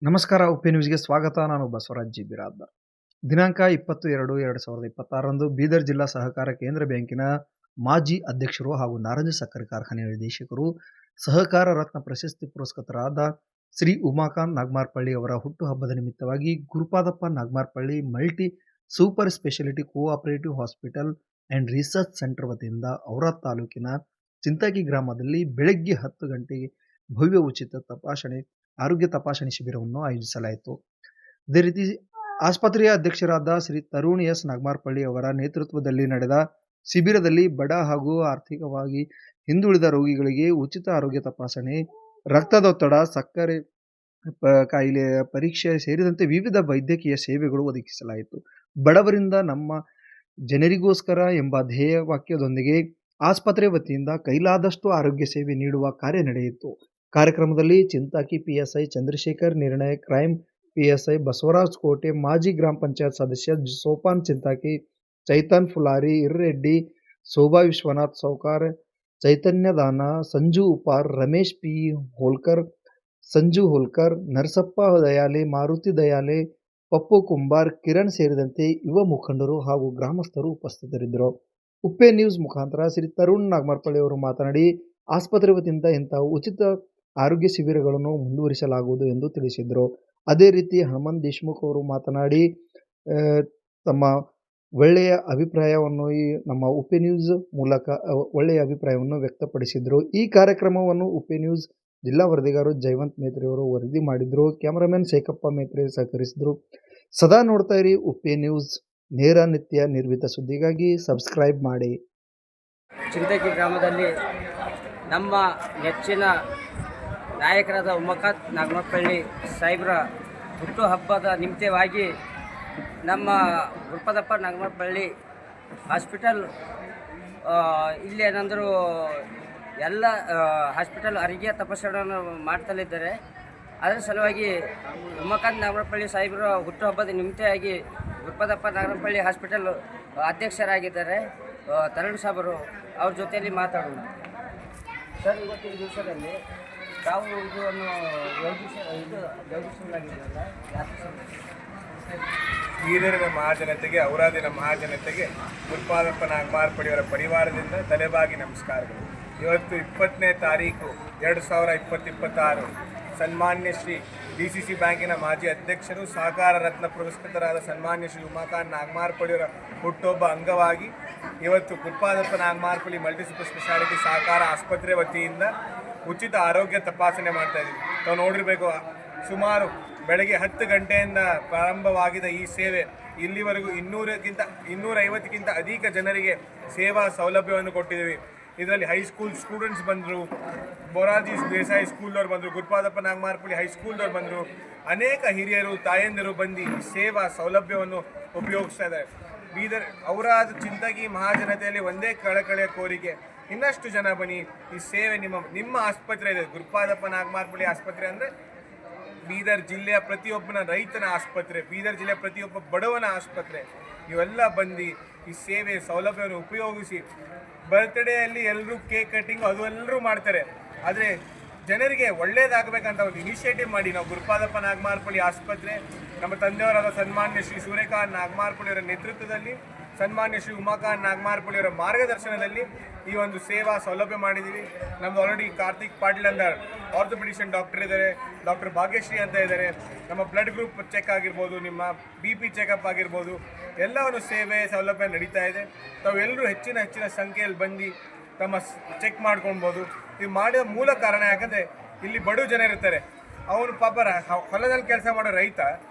ನಮಸ್ಕಾರ. ಉಪ್ಪಿ ನ್ಯೂಸ್‌ಗೆ ಸ್ವಾಗತ. ನಾನು ಬಸವರಾಜ್ ಜಿ ಬಿರಾದಾರ್. ದಿನಾಂಕ 20-2-2026ರಂದು ಬೀದರ್ ಜಿಲ್ಲಾ ಸಹಕಾರ ಕೇಂದ್ರ ಬ್ಯಾಂಕಿನ ಮಾಜಿ ಅಧ್ಯಕ್ಷರು ಹಾಗೂ ನಾರಂಜ ಸಕ್ಕರೆ ಕಾರ್ಖಾನೆ ನಿರ್ದೇಶಕರು, ಸಹಕಾರ ರತ್ನ ಪ್ರಶಸ್ತಿ ಪುರಸ್ಕೃತರಾದ ಶ್ರೀ ಉಮಾಕಾಂತ್ ನಾಗಮಾರಪಳ್ಳಿ ಅವರ ಹುಟ್ಟುಹಬ್ಬದ ನಿಮಿತ್ತವಾಗಿ Gurupadappa Nagamarapalli multi super speciality cooperative hospital and research centre ವತಿಯಿಂದ ಔರಾದ್ ತಾಲೂಕಿನ ಚಿಂತಾಗಿ ಗ್ರಾಮದಲ್ಲಿ ಬೆಳಗ್ಗೆ 10 ಗಂಟೆಗೆ ಭವ್ಯ ಉಚಿತ ಆರೋಗ್ಯ ತಪಾಸಣೆ ಶಿಬಿರವನ್ನು ಆಯೋಜಿಸಲಾಯಿತು. ಅದೇ ರೀತಿ ಆಸ್ಪತ್ರೆಯ ಅಧ್ಯಕ್ಷರಾದ ಶ್ರೀ ತರುಣ್ ಎಸ್ ನಾಗಮಾರಪಳ್ಳಿ ಅವರ ನೇತೃತ್ವದಲ್ಲಿ ನಡೆದ ಶಿಬಿರದಲ್ಲಿ ಬಡ ಹಾಗೂ ಆರ್ಥಿಕವಾಗಿ ಹಿಂದುಳಿದ ರೋಗಿಗಳಿಗೆ ಉಚಿತ ಆರೋಗ್ಯ ತಪಾಸಣೆ, ರಕ್ತದೊತ್ತಡ, ಸಕ್ಕರೆ ಕಾಯಿಲೆ ಪರೀಕ್ಷೆ ಸೇರಿದಂತೆ ವಿವಿಧ ವೈದ್ಯಕೀಯ ಸೇವೆಗಳು ಒದಗಿಸಲಾಯಿತು. ಬಡವರಿಂದ ನಮ್ಮ ಜನರಿಗೋಸ್ಕರ ಎಂಬ ಧ್ಯೇಯ ವಾಕ್ಯದೊಂದಿಗೆ ಆಸ್ಪತ್ರೆ ವತಿಯಿಂದ ಕೈಲಾದಷ್ಟು ಆರೋಗ್ಯ ಸೇವೆ ನೀಡುವ ಕಾರ್ಯ ನಡೆಯಿತು. ಕಾರ್ಯಕ್ರಮದಲ್ಲಿ ಚಿಂತಾಕಿ ಪಿಎಸ್ಐ ಚಂದ್ರಶೇಖರ್, ನಿರ್ಣಯ ಕ್ರೈಮ್ ಪಿಎಸ್ಐ ಬಸವರಾಜ್ ಕೋಟೆ, ಮಾಜಿ ಗ್ರಾಮ ಪಂಚಾಯತ್ ಸದಸ್ಯ ಸೋಪಾನ್ ಚಿಂತಾಕಿ, ಚೈತನ್ ಫುಲಾರಿ, ಇರ್ರೆಡ್ಡಿ, ಶೋಭಾ ವಿಶ್ವನಾಥ್ ಸೌಕಾರ್, ಚೈತನ್ಯ ದಾನ, ಸಂಜು ಉಪಾರ್, ರಮೇಶ್ ಪಿ ಹೋಲ್ಕರ್, ಸಂಜು ಹೋಲ್ಕರ್, ನರಸಪ್ಪ ದಯಾಲೆ, ಮಾರುತಿ ದಯಾಲೆ, ಪಪ್ಪು ಕುಂಬಾರ್, ಕಿರಣ್ ಸೇರಿದಂತೆ ಯುವ ಮುಖಂಡರು ಹಾಗೂ ಗ್ರಾಮಸ್ಥರು ಉಪಸ್ಥಿತರಿದ್ದರು. ಉಪ್ಪೆ ನ್ಯೂಸ್ ಮುಖಾಂತರ ಶ್ರೀ ತರುಣ್ ನಾಗಮಾರಪಳ್ಳಿ ಅವರು ಮಾತನಾಡಿ, ಆಸ್ಪತ್ರೆ ವತಿಯಿಂದ ಇಂತಹ ಉಚಿತ ಆರೋಗ್ಯ ಶಿಬಿರಗಳನ್ನು ಮುಂದುವರಿಸಲಾಗುವುದು ಎಂದು ತಿಳಿಸಿದರು. ಅದೇ ರೀತಿ ಹನುಮಂತ್ ದೇಶಮುಖ್ ಅವರು ಮಾತನಾಡಿ ತಮ್ಮ ಒಳ್ಳೆಯ ಅಭಿಪ್ರಾಯವನ್ನು ನಮ್ಮ ಉಪ್ಪೆ ನ್ಯೂಸ್ ಮೂಲಕ ಒಳ್ಳೆಯ ಅಭಿಪ್ರಾಯವನ್ನು ವ್ಯಕ್ತಪಡಿಸಿದರು. ಈ ಕಾರ್ಯಕ್ರಮವನ್ನು ಉಪ್ಪೆ ನ್ಯೂಸ್ ಜಿಲ್ಲಾ ವರದಿಗಾರರು ಜಯವಂತ್ ಮೇತ್ರೆ ಅವರು ವರದಿ ಮಾಡಿದರು. ಕ್ಯಾಮರಾಮನ್ ಶೇಖಪ್ಪ ಮೇತ್ರೆ ಸಹಕರಿಸಿದರು. ಸದಾ ನೋಡ್ತಾ ಇರಿ ಉಪ್ಪೆ ನ್ಯೂಸ್, ನೇರ ನಿತ್ಯ ನಿರ್ಭೀತ ಸುದ್ದಿಗಾಗಿ ಸಬ್ಸ್ಕ್ರೈಬ್ ಮಾಡಿ. ಚಿಂತಾಕಿ ಗ್ರಾಮದಲ್ಲಿ ನಮ್ಮ ನೆಚ್ಚಿನ ನಾಯಕರಾದ ಉಮಾಕಾಂತ್ ನಾಗಮಾರಪಳ್ಳಿ ಸಾಹೇಬ್ರ ಹುಟ್ಟುಹಬ್ಬದ ನಿಮಿತ್ತವಾಗಿ ನಮ್ಮ ಗುರುಪಾದಪ್ಪ ನಾಗಮಾರಪಳ್ಳಿ ಹಾಸ್ಪಿಟಲ್ ಇಲ್ಲಿ ಏನಂದರೂ ಎಲ್ಲ ಹಾಸ್ಪಿಟಲ್ ಆರೋಗ್ಯ ತಪಾಸಣೆಯನ್ನು ಮಾಡ್ತಲಿದ್ದಾರೆ. ಅದರ ಸಲುವಾಗಿ ಉಮಾಕಾಂತ್ ನಾಗಮಾರಪಳ್ಳಿ ಸಾಹೇಬರ ಹುಟ್ಟುಹಬ್ಬದ ನಿಮಿತ್ತವಾಗಿ ಗುರುಪಾದಪ್ಪ ನಾಗಮಾರಪಳ್ಳಿ ಹಾಸ್ಪಿಟಲ್ ಅಧ್ಯಕ್ಷರಾಗಿದ್ದಾರೆ ತರುಣ್ ಸಾಬರು. ಅವ್ರ ಜೊತೆಯಲ್ಲಿ ಮಾತಾಡೋಣ. ಸರ್, ಇವತ್ತಿನ ದಿವಸದಲ್ಲಿ ತಾವು ಇದನ್ನು ಯೋಜಿಸಲಾಗಿದೆಯಲ್ಲ, ಬೀದರಿನ ಮಹಾಜನತೆಗೆ, ಔರಾದಿನ ಮಹಾಜನತೆಗೆ ಗುರುಪಾದಪ್ಪ ನಾಗಮಾರಪಳ್ಳಿಯವರ ಪರಿವಾರದಿಂದ ತಲೆಬಾಗಿ ನಮಸ್ಕಾರಗಳು. ಇವತ್ತು 20ನೇ ತಾರೀಕು 2026 ಸನ್ಮಾನ್ಯ ಶ್ರೀ DCC ಬ್ಯಾಂಕಿನ ಮಾಜಿ ಅಧ್ಯಕ್ಷರು, ಸಹಕಾರ ರತ್ನ ಪುರಸ್ಕೃತರಾದ ಸನ್ಮಾನ್ಯ ಶ್ರೀ ಉಮಾಕಾಂತ್ ನಾಗಮಾರಪಳ್ಳಿಯವರ ಹುಟ್ಟುಹಬ್ಬ ಅಂಗವಾಗಿ ಇವತ್ತು Gurupadappa Nagamarapalli multi super speciality ಸಹಕಾರ ಆಸ್ಪತ್ರೆ ವತಿಯಿಂದ ಉಚಿತ ಆರೋಗ್ಯ ತಪಾಸಣೆ ಮಾಡ್ತಾ ಇದ್ದೀವಿ. ನಾವು ನೋಡಿರಬೇಕು, ಸುಮಾರು ಬೆಳಗ್ಗೆ 10 ಗಂಟೆಯಿಂದ ಪ್ರಾರಂಭವಾಗಿದ್ದ ಈ ಸೇವೆ ಇಲ್ಲಿವರೆಗೂ 250ಕ್ಕಿಂತ ಅಧಿಕ ಜನರಿಗೆ ಸೇವಾ ಸೌಲಭ್ಯವನ್ನು ಕೊಟ್ಟಿದ್ದೀವಿ. ಇದರಲ್ಲಿ ಹೈಸ್ಕೂಲ್ ಸ್ಟೂಡೆಂಟ್ಸ್ ಬಂದರು, ಮೊರಾರ್ಜಿ ದೇಸಾಯಿ ಸ್ಕೂಲ್ನವ್ರು ಬಂದರು, ಗುರುಪಾದಪ್ಪ ನಾಗಮಾರಪಳ್ಳಿ ಹೈಸ್ಕೂಲ್ನವ್ರು ಬಂದರು, ಅನೇಕ ಹಿರಿಯರು ತಾಯಂದಿರು ಬಂದು ಈ ಸೇವಾ ಸೌಲಭ್ಯವನ್ನು ಉಪಯೋಗಿಸ್ತಾ ಇದ್ದಾರೆ. ಬೀದರ್ ಔರಾದ್ ಚಿಂತಾಗಿ ಮಹಾಜನತೆಯಲ್ಲಿ ಒಂದೇ ಕಳಕಳಿಯ ಕೋರಿಕೆ, ಇನ್ನಷ್ಟು ಜನ ಬನ್ನಿ, ಈ ಸೇವೆ ನಿಮ್ಮ ಆಸ್ಪತ್ರೆ ಇದೆ. ಗುರುಪಾದಪ್ಪ ನಾಗಮಾರಪಳ್ಳಿ ಆಸ್ಪತ್ರೆ ಅಂದರೆ ಬೀದರ್ ಜಿಲ್ಲೆಯ ಪ್ರತಿಯೊಬ್ಬನ ರೈತನ ಆಸ್ಪತ್ರೆ, ಬೀದರ್ ಜಿಲ್ಲೆಯ ಪ್ರತಿಯೊಬ್ಬ ಬಡವನ ಆಸ್ಪತ್ರೆ. ಇವೆಲ್ಲ ಬಂದು ಈ ಸೇವೆ ಸೌಲಭ್ಯವನ್ನು ಉಪಯೋಗಿಸಿ. ಬರ್ತ್ಡೇಯಲ್ಲಿ ಎಲ್ಲರೂ ಕೇಕ್ ಕಟ್ಟಿಂಗು ಅದು ಎಲ್ಲರೂ ಮಾಡ್ತಾರೆ, ಆದರೆ ಜನರಿಗೆ ಒಳ್ಳೇದಾಗಬೇಕಂತ ಒಂದು ಇನಿಷಿಯೇಟಿವ್ ಮಾಡಿ ನಾವು ಗುರುಪಾದಪ್ಪ ನಾಗಮಾರಪಳ್ಳಿ ಆಸ್ಪತ್ರೆ ನಮ್ಮ ತಂದೆಯವರಾದ ಸನ್ಮಾನ್ಯ ಶ್ರೀ ಸೂರ್ಯಕಾಂತ್ ನಾಗಮಾರಪಳ್ಳಿಯವರ ನೇತೃತ್ವದಲ್ಲಿ, ಸನ್ಮಾನ್ಯ ಶ್ರೀ ಉಮಾಕಾಂತ್ ನಾಗಮಾರಪಳ್ಳಿಯವರ ಮಾರ್ಗದರ್ಶನದಲ್ಲಿ ಈ ಒಂದು ಸೇವಾ ಸೌಲಭ್ಯ ಮಾಡಿದ್ದೀವಿ. ನಮ್ಮದು ಆಲ್ರೆಡಿ ಕಾರ್ತಿಕ್ ಪಾಟೀಲ್ ಅಂತ ಆರ್ಥೋಪೆಡಿಷಿಯನ್ ಡಾಕ್ಟರ್ ಇದ್ದಾರೆ, ಡಾಕ್ಟರ್ ಭಾಗ್ಯಶ್ರೀ ಅಂತ ಇದ್ದಾರೆ. ನಮ್ಮ ಬ್ಲಡ್ ಗ್ರೂಪ್ ಚೆಕ್ ಆಗಿರ್ಬೋದು, ನಿಮ್ಮ BP ಚೆಕಪ್ ಆಗಿರ್ಬೋದು, ಎಲ್ಲವನ್ನು ಸೇವೆ ಸೌಲಭ್ಯ ನಡೀತಾ ಇದೆ. ತಾವೆಲ್ಲರೂ ಹೆಚ್ಚಿನ ಸಂಖ್ಯೆಯಲ್ಲಿ ಬಂದು ತಮ್ಮ ಚೆಕ್ ಮಾಡ್ಕೊಳ್ಬೋದು. ಇದು ಮಾಡಿದ ಮೂಲ ಕಾರಣ ಯಾಕಂದರೆ ಇಲ್ಲಿ ಬಡ ಜನ ಇರ್ತಾರೆ, ಅವನು ಪಾಪ ಹೊಲದಲ್ಲಿ ಕೆಲಸ ಮಾಡೋ ರೈತ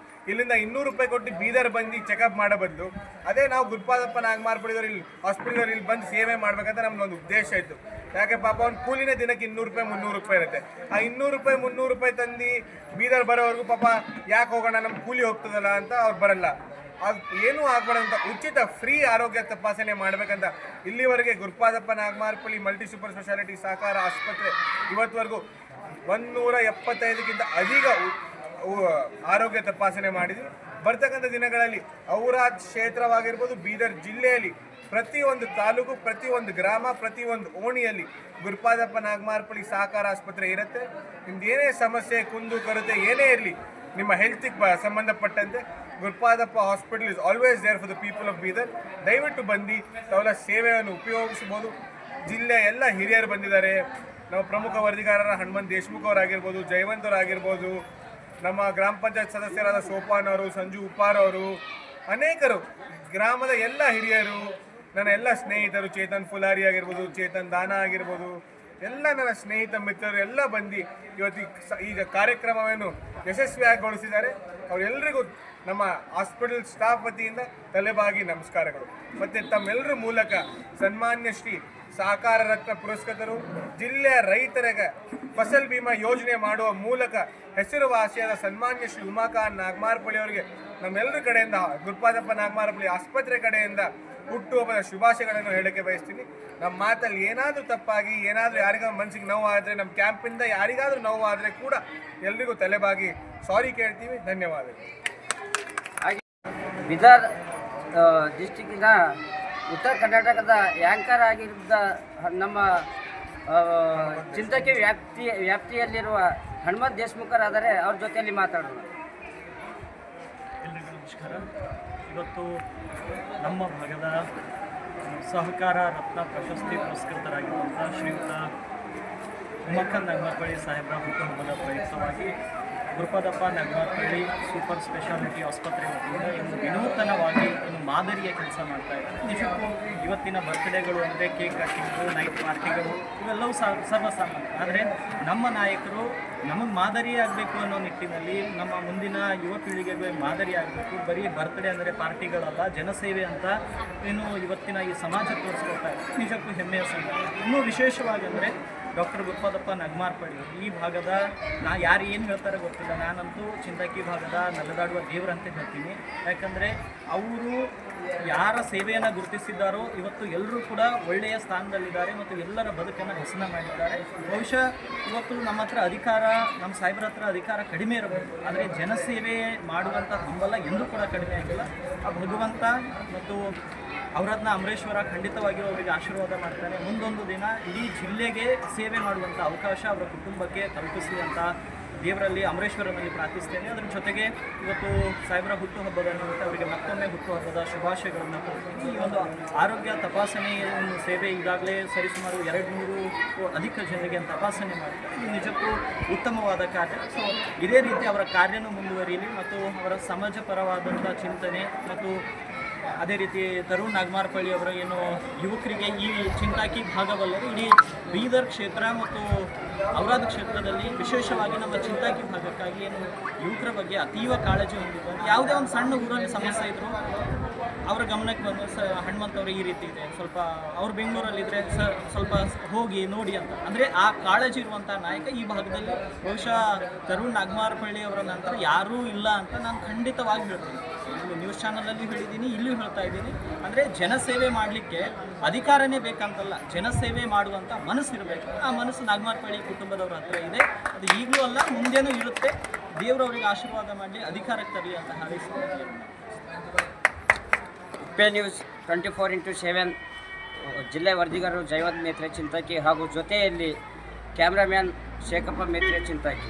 ಇಲ್ಲಿಂದ 200 ರೂಪಾಯಿ ಕೊಟ್ಟು ಬೀದರ್ ಬಂದು ಚೆಕಪ್ ಮಾಡೋ ಬದಲು ಅದೇ ನಾವು ಗುರುಪಾದಪ್ಪ ನಾಗಮಾರಪಳ್ಳಿಯವರು ಇಲ್ಲಿ ಹಾಸ್ಪಿಟಲ್ ಇಲ್ಲಿ ಬಂದು ಸೇವೆ ಮಾಡಬೇಕಂತ ನಮ್ದೊಂದು ಉದ್ದೇಶ ಇತ್ತು. ಯಾಕೆ ಪಾಪ ಅವ್ನು ಕೂಲಿನ ದಿನಕ್ಕೆ 200 ರೂಪಾಯಿ 300 ರೂಪಾಯಿ ಇರುತ್ತೆ. ಆ 200 ರೂಪಾಯಿ 300 ರೂಪಾಯಿ ತಂದು ಬೀದರ್ ಬರೋವರೆಗೂ ಪಾಪ ಯಾಕೆ ಹೋಗೋಣ, ನಮ್ಮ ಕೂಲಿ ಹೋಗ್ತದಲ್ಲ ಅಂತ ಅವ್ರು ಬರಲ್ಲ. ಅದು ಏನೂ ಆಗ್ಬಾರ್ದಂತ ಉಚಿತ ಫ್ರೀ ಆರೋಗ್ಯ ತಪಾಸಣೆ ಮಾಡಬೇಕಂತ ಇಲ್ಲಿವರೆಗೆ Gurupadappa Nagamarapalli multi super speciality ಸಹಕಾರ ಆಸ್ಪತ್ರೆ ಇವತ್ತುವರೆಗೂ 175ಕ್ಕಿಂತ ಅಧಿಕ ಆರೋಗ್ಯ ತಪಾಸಣೆ ಮಾಡಿದ್ವಿ. ಬರ್ತಕ್ಕಂಥ ದಿನಗಳಲ್ಲಿ ಔರಾದ್ ಕ್ಷೇತ್ರವಾಗಿರ್ಬೋದು, ಬೀದರ್ ಜಿಲ್ಲೆಯಲ್ಲಿ ಪ್ರತಿಯೊಂದು ತಾಲೂಕು, ಪ್ರತಿಯೊಂದು ಗ್ರಾಮ, ಪ್ರತಿಯೊಂದು ಓಣಿಯಲ್ಲಿ ಗುರುಪಾದಪ್ಪ ನಾಗಮಾರಪಳ್ಳಿ ಸಹಕಾರ ಆಸ್ಪತ್ರೆ ಇರುತ್ತೆ. ನಿಮ್ದು ಏನೇ ಸಮಸ್ಯೆ, ಕುಂದು ಕೊರತೆ ಏನೇ ಇರಲಿ ನಿಮ್ಮ ಹೆಲ್ತಿಗೆ ಸಂಬಂಧಪಟ್ಟಂತೆ Gurupadappa hospital is always there for the people of Bidar. ದಯವಿಟ್ಟು ಬಂದು ತಾವೆಲ್ಲ ಸೇವೆಯನ್ನು ಉಪಯೋಗಿಸ್ಬೋದು. ಜಿಲ್ಲೆಯ ಎಲ್ಲ ಹಿರಿಯರು ಬಂದಿದ್ದಾರೆ. ನಮ್ಮ ಪ್ರಮುಖ ವರದಿಗಾರರ ಹನುಮಂತ್ ದೇಶ್ಮುಖ್ ಅವರಾಗಿರ್ಬೋದು, ಜಯವಂತ್ ಅವರಾಗಿರ್ಬೋದು, ನಮ್ಮ ಗ್ರಾಮ ಪಂಚಾಯತ್ ಸದಸ್ಯರಾದ ಸೋಪಾನ್ ಅವರು, ಸಂಜು ಉಪ್ಪಾರ್ ಅವರು, ಅನೇಕರು, ಗ್ರಾಮದ ಎಲ್ಲ ಹಿರಿಯರು, ನನ್ನ ಎಲ್ಲ ಸ್ನೇಹಿತರು, ಚೇತನ್ ಫುಲಾರಿ ಆಗಿರ್ಬೋದು, ಚೇತನ್ ದಾನ ಆಗಿರ್ಬೋದು, ಎಲ್ಲ ನನ್ನ ಸ್ನೇಹಿತ ಮಿತ್ರರು ಎಲ್ಲ ಬಂದು ಇವತ್ತು ಈಗ ಕಾರ್ಯಕ್ರಮವನ್ನು ಯಶಸ್ವಿಯಾಗಿಗೊಳಿಸಿದ್ದಾರೆ. ಅವರೆಲ್ಲರಿಗೂ ನಮ್ಮ ಹಾಸ್ಪಿಟಲ್ ಸ್ಟಾಫ್ ವತಿಯಿಂದ ತಲೆಬಾಗಿ ನಮಸ್ಕಾರಗಳು. ಮತ್ತು ತಮ್ಮೆಲ್ಲರ ಮೂಲಕ ಸನ್ಮಾನ್ಯ ಶ್ರೀ ಸಹಕಾರ ರತ್ನ ಪುರಸ್ಕೃತರು, ಜಿಲ್ಲೆಯ ರೈತರಿಗೆ ಫಸಲ್ ಬಿಮಾ ಯೋಜನೆ ಮಾಡುವ ಮೂಲಕ ಹೆಸರುವಾಸಿಯಾದ ಸನ್ಮಾನ್ಯ ಶ್ರೀ ಉಮಾಕಾಂತ್ ನಾಗಮಾರಪಳ್ಳಿ ಅವರಿಗೆ ನಮ್ಮೆಲ್ಲರ ಕಡೆಯಿಂದ, ಗುರುಪಾದಪ್ಪ ನಾಗಮಾರಪಳ್ಳಿ ಆಸ್ಪತ್ರೆ ಕಡೆಯಿಂದ ಹುಟ್ಟುಹಬ್ಬದ ಶುಭಾಶಯಗಳನ್ನು ಹೇಳಕ್ಕೆ ಬಯಸ್ತೀನಿ. ನಮ್ಮ ಮಾತಲ್ಲಿ ಏನಾದರೂ ತಪ್ಪಾಗಿ ಏನಾದರೂ ಯಾರಿಗಾದ್ರೂ ಮನಸ್ಸಿಗೆ ನೋವು ಆದರೆ, ನಮ್ಮ ಕ್ಯಾಂಪಿಂದ ಯಾರಿಗಾದರೂ ನೋವು ಆದರೆ ಕೂಡ ಎಲ್ರಿಗೂ ತಲೆಬಾಗಿ ಸಾರಿ ಕೇಳ್ತೀವಿ. ಧನ್ಯವಾದಗಳು. ಬೀದರ್ ಡಿಸ್ಟಿಕ್ಕಿನ ಉತ್ತರ ಕರ್ನಾಟಕದ ಆ್ಯಂಕರ್ ಆಗಿದ್ದ ನಮ್ಮ ಚಿಂತಕಿ ವ್ಯಾಪ್ತಿಯಲ್ಲಿರುವ ಹನುಮಂತ್ ದೇಶ್ಮುಖರಾದರೆ ಅವ್ರ ಜೊತೆಯಲ್ಲಿ ಮಾತಾಡೋಣ. ಎಲ್ರಿಗೂ ನಮಸ್ಕಾರ. ಇವತ್ತು ನಮ್ಮ ಭಾಗದ ಸಹಕಾರ ರತ್ನ ಪ್ರಶಸ್ತಿ ಪುರಸ್ಕೃತರಾಗಿರುವಂಥ ಶ್ರೀಯುತ ಉಮಾಕಾಂತ್ ನಾಗಮಾರಪಳ್ಳಿ ಸಾಹೇಬ್ರ ಹುಟ್ಟುಹಬ್ಬದ ಪ್ರಯುಕ್ತವಾಗಿ ಗುರುಪಾದಪ್ಪ ನಾಗಮಾರಪಳ್ಳಿ ಸೂಪರ್ ಸ್ಪೆಷಾಲಿಟಿ ಆಸ್ಪತ್ರೆ ವತಿಯಿಂದ ಇನ್ನು ವಿನೂತನವಾಗಿ ಇನ್ನು ಮಾದರಿಯ ಕೆಲಸ ಮಾಡ್ತಾ ಇದ್ದಾರೆ. ನಿಜಕ್ಕೂ ಇವತ್ತಿನ ಬರ್ತ್ಡೇಗಳು ಅಂದರೆ ಕೇಕ್ ಕಟ್ಟಿಂಗು, ನೈಟ್ ಪಾರ್ಟಿಗಳು ಇವೆಲ್ಲವೂ ಸರ್ವಸಾಮಾನ್ಯ. ಆದರೆ ನಮ್ಮ ನಾಯಕರು ನಮಗೆ ಮಾದರಿಯಾಗಬೇಕು ಅನ್ನೋ ನಿಟ್ಟಿನಲ್ಲಿ ನಮ್ಮ ಮುಂದಿನ ಯುವ ಪೀಳಿಗೆಗೆ ಮಾದರಿ ಆಗಬೇಕು. ಬರೀ ಬರ್ತ್ಡೇ ಅಂದರೆ ಪಾರ್ಟಿಗಳಲ್ಲ, ಜನಸೇವೆ ಅಂತ ಏನು ಇವತ್ತಿನ ಈ ಸಮಾಜ ತೋರಿಸ್ಕೊಳ್ತಾ ಇದೆ. ನಿಜಕ್ಕೂ ಹೆಮ್ಮೆಯ ಸಂಗತಿ. ಇನ್ನೂ ವಿಶೇಷವಾಗಿ ಅಂದರೆ ಡಾಕ್ಟರ್ ಗುರುಪಾದಪ್ಪ ನಾಗಮಾರಪಳ್ಳಿ ಈ ಭಾಗದ ಯಾರು ಏನು ಹೇಳ್ತಾರೆ ಗೊತ್ತಿಲ್ಲ, ನಾನಂತೂ ಚಿಂತಕಿ ಭಾಗದ ನಲದಾಡುವ ದೇವರಂತ ಹೇಳ್ತೀನಿ. ಯಾಕಂದರೆ ಅವರು ಯಾರ ಸೇವೆಯನ್ನು ಗುರುತಿಸಿದ್ದಾರೋ ಇವತ್ತು ಎಲ್ಲರೂ ಕೂಡ ಒಳ್ಳೆಯ ಸ್ಥಾನದಲ್ಲಿದ್ದಾರೆ ಮತ್ತು ಎಲ್ಲರ ಬದುಕನ್ನು ಹಸನ ಮಾಡಿದ್ದಾರೆ. ಬಹುಶಃ ಇವತ್ತು ನಮ್ಮ ಹತ್ರ ಅಧಿಕಾರ, ನಮ್ಮ ಸಾಹೇಬ್ರ ಹತ್ರ ಅಧಿಕಾರ ಕಡಿಮೆ ಇರಬಹುದು, ಆದರೆ ಜನಸೇವೆ ಮಾಡುವಂಥ ಹಂಬಲ ಎಂದೂ ಕೂಡ ಕಡಿಮೆ ಆಗಿಲ್ಲ. ಆ ಭಗವಂತ ಮತ್ತು ಅವರನ್ನ ಅಮರೇಶ್ವರ ಖಂಡಿತವಾಗಿಯೂ ಅವರಿಗೆ ಆಶೀರ್ವಾದ ಮಾಡ್ತಾರೆ. ಮುಂದೊಂದು ದಿನ ಇಡೀ ಜಿಲ್ಲೆಗೆ ಸೇವೆ ಮಾಡುವಂಥ ಅವಕಾಶ ಅವರ ಕುಟುಂಬಕ್ಕೆ ಕಲ್ಪಿಸಲಿ ಅಂತ ದೇವರಲ್ಲಿ ಅಮರೇಶ್ವರನಲ್ಲಿ ಪ್ರಾರ್ಥಿಸ್ತೇನೆ. ಅದರ ಜೊತೆಗೆ ಇವತ್ತು ಸಾಹೇಬರ ಹುಟ್ಟುಹಬ್ಬದ ನಿಮಿತ್ತ ಅವರಿಗೆ ಮತ್ತೊಮ್ಮೆ ಹುಟ್ಟುಹಬ್ಬದ ಶುಭಾಶಯಗಳನ್ನು ಕೊಡ್ತೀನಿ. ಈ ಒಂದು ಆರೋಗ್ಯ ತಪಾಸಣೆ ಸೇವೆ ಈಗಾಗಲೇ ಸರಿಸುಮಾರು 200 ಅಧಿಕ ಜನರಿಗೆ ತಪಾಸಣೆ ಮಾಡ್ತಾರೆ. ಇದು ನಿಜಕ್ಕೂ ಉತ್ತಮವಾದ ಕಾರ್ಯ. ಸೊ ಇದೇ ರೀತಿ ಅವರ ಕಾರ್ಯನೂ ಮುಂದುವರಿಯಲಿ ಮತ್ತು ಅವರ ಸಮಾಜಪರವಾದಂಥ ಚಿಂತನೆ ಮತ್ತು ಅದೇ ರೀತಿ ತರುಣ್ ನಾಗಮಾರಪಳ್ಳಿ ಅವರ ಏನು ಯುವಕರಿಗೆ ಈ ಚಿಂತಾಕಿ ಭಾಗವಲ್ಲದೆ ಇಡೀ ಬೀದರ್ ಕ್ಷೇತ್ರ ಮತ್ತು ಔರಾದ ಕ್ಷೇತ್ರದಲ್ಲಿ ವಿಶೇಷವಾಗಿ ನಮ್ಮ ಚಿಂತಾಕಿ ಭಾಗಕ್ಕಾಗಿ ಏನು ಯುವಕರ ಬಗ್ಗೆ ಅತೀವ ಕಾಳಜಿ ಹೊಂದಿದ್ದಾರೆ. ಯಾವುದೇ ಒಂದು ಸಣ್ಣ ಊರಲ್ಲಿ ಸಮಸ್ಯೆ ಇದ್ದರೂ ಅವರ ಗಮನಕ್ಕೆ ಬಂದು ಹನುಮಂತ್ ಅವರು ಈ ರೀತಿ ಇದೆ, ಸ್ವಲ್ಪ ಅವ್ರು ಬೆಂಗಳೂರಲ್ಲಿದ್ದರೆ ಸ್ವಲ್ಪ ಹೋಗಿ ನೋಡಿ ಅಂತ. ಅಂದರೆ ಆ ಕಾಳಜಿ ಇರುವಂಥ ನಾಯಕ ಈ ಭಾಗದಲ್ಲಿ ಬಹುಶಃ ತರುಣ್ ನಾಗಮಾರಪಳ್ಳಿ ಅವರ ನಂತರ ಯಾರೂ ಇಲ್ಲ ಅಂತ ನಾನು ಖಂಡಿತವಾಗಿ ಹೇಳ್ತೀನಿ. ಇಲ್ಲಿ ನ್ಯೂಸ್ ಚಾನಲಲ್ಲಿ ಹೇಳಿದ್ದೀನಿ, ಇಲ್ಲೂ ಹೇಳ್ತಾ ಇದ್ದೀನಿ. ಅಂದರೆ ಜನಸೇವೆ ಮಾಡಲಿಕ್ಕೆ ಅಧಿಕಾರನೇ ಬೇಕಂತಲ್ಲ, ಜನಸೇವೆ ಮಾಡುವಂಥ ಮನಸ್ಸು ಇರಬೇಕು. ಆ ಮನಸ್ಸು ನಾಗಮಾರಪಳ್ಳಿ ಕುಟುಂಬದವ್ರ ಹತ್ರ ಇದೆ. ಅದು ಈಗಲೂ ಅಲ್ಲ, ಮುಂದೇನೂ ಇರುತ್ತೆ. ದೇವರವರಿಗೆ ಆಶೀರ್ವಾದ ಮಾಡಲಿ, ಅಧಿಕಾರಕ್ಕೆ ತರಲಿ ಅಂತ ಹಾರೈಸಿ. ಪೇ ನ್ಯೂಸ್ 24x7 ಜಿಲ್ಲೆ ವರದಿಗಾರರು ಜಯವಂತ್ ಮೇತ್ರೆ ಚಿಂತಕಿ ಹಾಗೂ ಜೊತೆಯಲ್ಲಿ ಕ್ಯಾಮ್ರಾಮ್ಯಾನ್ ಶೇಖಪ್ಪ ಮೇತ್ರೆ ಚಿಂತಕಿ.